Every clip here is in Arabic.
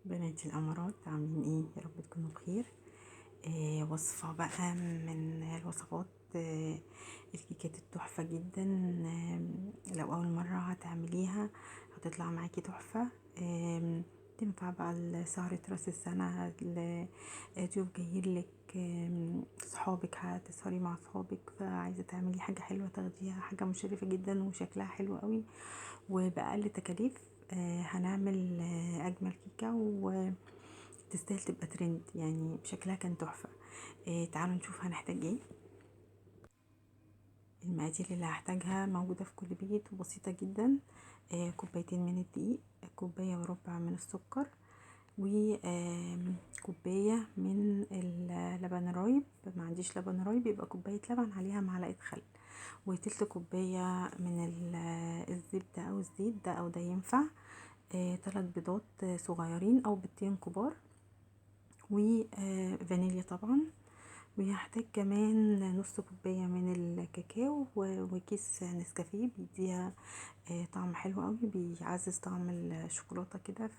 بنات الأمارات عاملين ايه؟ يا رب تكونوا بخير. وصفة بقى من الوصفات، الكيكات التحفة جدا. لو أول مرة هتعمليها هتطلع معاكي تحفة. تنفع بقى لسهرة راس السنة، ضيوف جايلك، صحابك، هتسهري مع صحابك فعايزة تعملي حاجة حلوة تاخديها حاجة مشرفة جدا وشكلها حلو قوي وبأقل تكاليف. هنعمل أجمل كيكة وتستاهل تبقى ترند، يعني شكلها كان تحفة. تعالوا نشوف هنحتاج ايه. المقادير اللي هحتاجها موجودة في كل بيت وبسيطة جدا. كوبايتين من الدقيق، كوباية وربع من السكر، وكوباية من اللبن رايب. ما عنديش لبن رايب يبقى كوباية لبن عليها معلقة خل، وتلت كوباية من الزبدة او الزيت، ده او ده ينفع. 3 بيضات صغيرين او بيضتين كبار، وفانيليا طبعا. وهحتاج كمان نص كوباية من الكاكاو وكيس نسكافيه بيديها طعم حلو قوي، بيعزز طعم الشوكولاتة كده.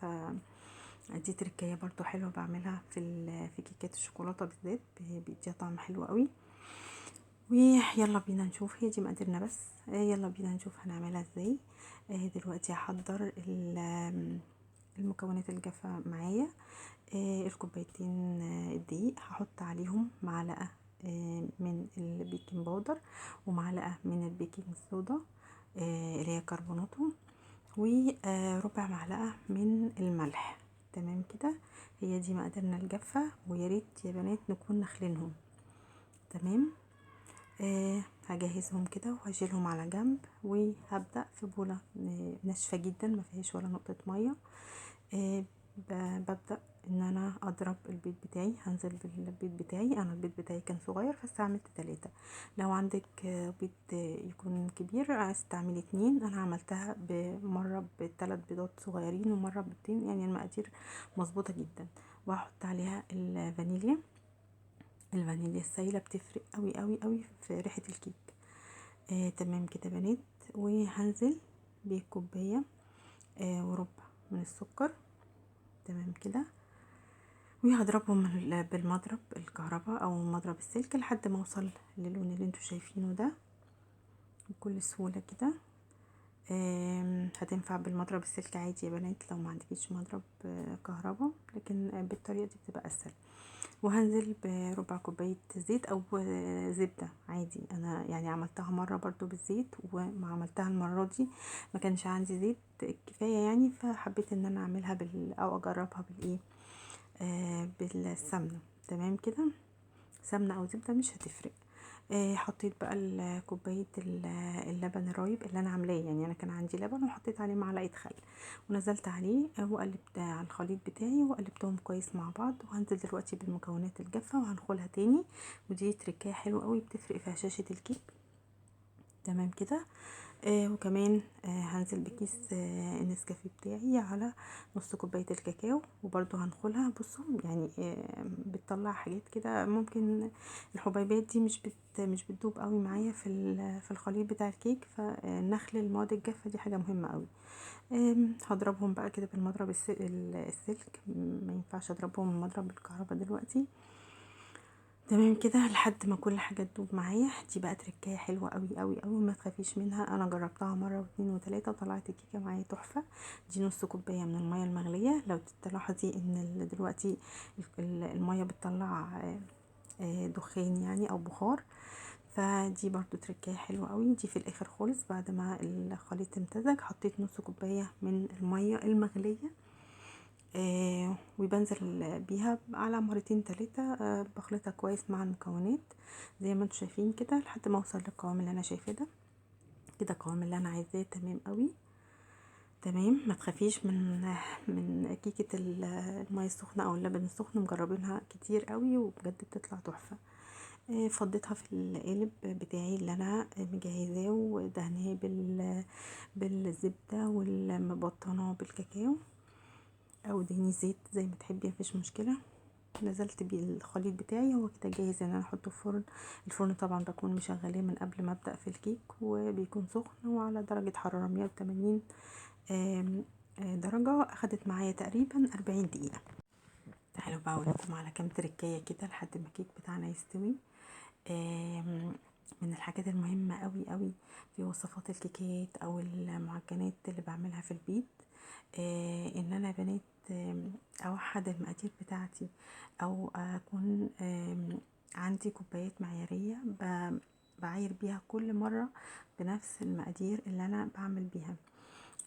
دي تركية برضو حلوة بعملها في كيكات الشوكولاتة بالذات، بيديها طعم حلو قوي. ويلا بينا نشوف، هي دي مقاديرنا بس. يلا بينا نشوف هنعملها ازاي. دلوقتي هحضر المكونات الجافة معايا. الكوبايتين الدقيق هحط عليهم معلقة من البيكنج باودر، ومعلقة من البيكنج صودا اللي هي كربوناتو، وربع معلقة من الملح. تمام كده، هي دي مقاديرنا الجافة، وياريت يا بنات نكون نخلينهم. تمام. هجهزهم كده وهشيلهم على جنب، وهبدأ في بولة ناشفة جدا ما فيهاش ولا نقطة مية. ببدأ ان انا اضرب البيض بتاعي. هنزل بالبيض بتاعي، انا البيض بتاعي كان صغير فاستعملت 3. لو عندك بيض يكون كبير عايز تعملي 2. انا عملتها بمرة ب3 بيضات صغيرين ومرة بيضتين، يعني المقادير مظبوطة جدا. وهحط عليها الفانيليا. الفانيليا السايلة بتفرق قوي قوي قوي في ريحة الكيك. تمام كده بنات. وهنزل بكوباية وربع من السكر. تمام كده. وهضربهم بالمضرب الكهرباء او مضرب السلك لحد ما اوصل للون اللي انتوا شايفينه ده بكل سهولة كده. هتنفع بالمضرب السلك عادي يا بنات لو ما عندكيش مضرب كهرباء، لكن بالطريقة دي بتبقى اسهل. وهنزل بربع كوباية زيت او زبدة عادي. انا يعني عملتها مرة برضو بالزيت، وما عملتها المرة دي ما كانش عندي زيت كفاية يعني، فحبيت ان انا اعملها او اجربها بالايه، بالسمنة. تمام كده، سمنة او زبدة مش هتفرق. حطيت بقى كوباية اللبن الرايب اللي انا عاملاه، يعني انا كان عندي لبن وحطيت عليه معلقة خل، ونزلت عليه وقلبت على الخليط بتاعي وقلبتهم كويس مع بعض. وهنزل دلوقتي بالمكونات الجافة وهنخلها تاني، ودي تركية حلوة قوي بتفرق في هشاشة الكيك. تمام كده. وكمان هنزل بكيس النسكافيه بتاعي على نص كوبايه الكاكاو، وبرده هنخلها. بصوا يعني بتطلع حاجات كده، ممكن الحبيبات دي مش بتدوب قوي معايا في الخليط بتاع الكيك، فنخل المواد الجافه دي حاجه مهمه قوي. هضربهم بقى كده بالمضرب السلك، ما ينفعش اضربهم بالمضرب الكهرباء دلوقتي. تمام كده لحد ما كل حاجه تدوب معايا. دي بقى تركايه حلوه قوي قوي قوي، ما تخافيش منها، انا جربتها مره واتنين وتلاته وطلعت الكيكه معايا تحفه. دي نص كوبايه من الميه المغليه. لو تلاحظي ان دلوقتي الميه بتطلع دخان يعني او بخار، فدي برضو تركايه حلوه قوي. دي في الاخر خالص بعد ما الخليط امتزج حطيت نص كوبايه من الميه المغليه. وبنزل بيها على مرتين 3. بخلطها كويس مع المكونات زي ما انتوا شايفين كده لحد ما اوصل للقوام اللي انا شايفاه ده. كده القوام اللي انا عايزاه تمام قوي. تمام، ما تخافيش من كيكه الميه السخنه او اللبن السخن، مجربينها كتير قوي وبجد بتطلع تحفه. فضيتها في القالب بتاعي اللي انا مجهزاه ودهناه بالزبده والمبطنه بالكاكاو، او دهني زيت زي ما تحبي مفيش مشكله. نزلت بالخليط بتاعي، هو كده جاهز ان انا احطه في فرن. الفرن طبعا بكون مشغلاه من قبل ما ابدا في الكيك، وبيكون سخن وعلى درجه حراره 180. درجة اخدت معايا تقريبا 40 دقيقة. تعالوا بقى اقولكم على كام تركية كده لحد ما الكيك بتاعنا يستوي. من الحاجات المهمة قوي قوي في وصفات الكيكات او المعجنات اللي بعملها في البيت، ان انا يا بنات اوحد المقادير بتاعتي، او اكون عندي كوبايات معيارية بعاير بيها كل مرة بنفس المقادير اللي انا بعمل بيها.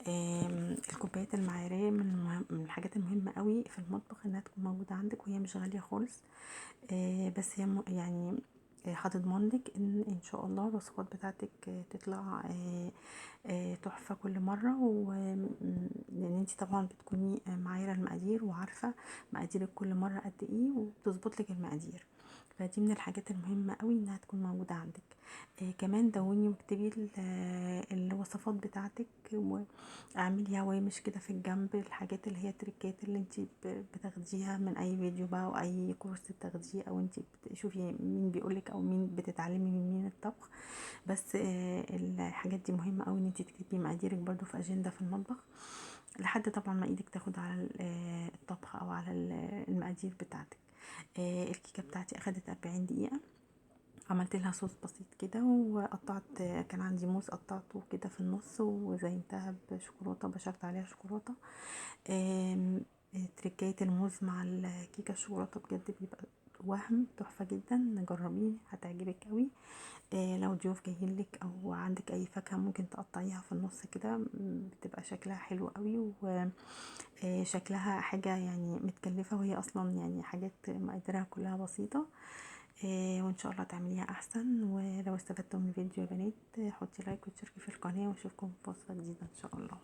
الكوبايات المعيارية من الحاجات المهمة قوي في المطبخ انها تكون موجودة عندك، وهي مش غالية خالص. بس هي يعني هتضمن لك ان شاء الله الوصفات بتاعتك تطلع تحفة كل مرة، لان انتي طبعا بتكوني معايرة المقادير وعارفة مقاديرك كل مرة قد ايه، وبتظبط لك المقادير. فدي من الحاجات المهمة قوي انها تكون موجودة عندك. كمان دوني واكتبي الوصفات بتاعتك، واعملي هوامش كده في الجنب، الحاجات اللي هي تريكات اللي انتي بتاخديها من اي فيديو بقى، او اي كورس بتاخديه، او انتي بتشوفي مين بيقولك، او مين بتتعلمي من مين الطبخ. بس الحاجات دي مهمة قوي ان انتي تكتبي مقاديرك برضو في اجندة في المطبخ، لحد طبعا ما ايدك تاخد على الطبخ او على المقادير بتاعتك. الكيكه بتاعتي اخدت 40 دقيقه. عملت لها صوص بسيط كده، وقطعت، كان عندي موز قطعته كده في النص وزينتها بشوكولاته، بشرت عليها شوكولاته. تركاية الموز مع الكيكه الشوكولاته بجد بيبقى وهم تحفه جدا، نجربيه هتعجبك قوي. لو ضيوف جايين لك او عندك اي فاكهه ممكن تقطعيها في النص كده، بتبقى شكلها حلو قوي، وشكلها حاجه يعني متكلفه، وهي اصلا يعني حاجات مقدارها كلها بسيطه. وان شاء الله تعمليها احسن. ولو استفدتوا من الفيديو يا بنات حطي لايك وتشتركي في القناه، واشوفكم في وصفه جديده ان شاء الله.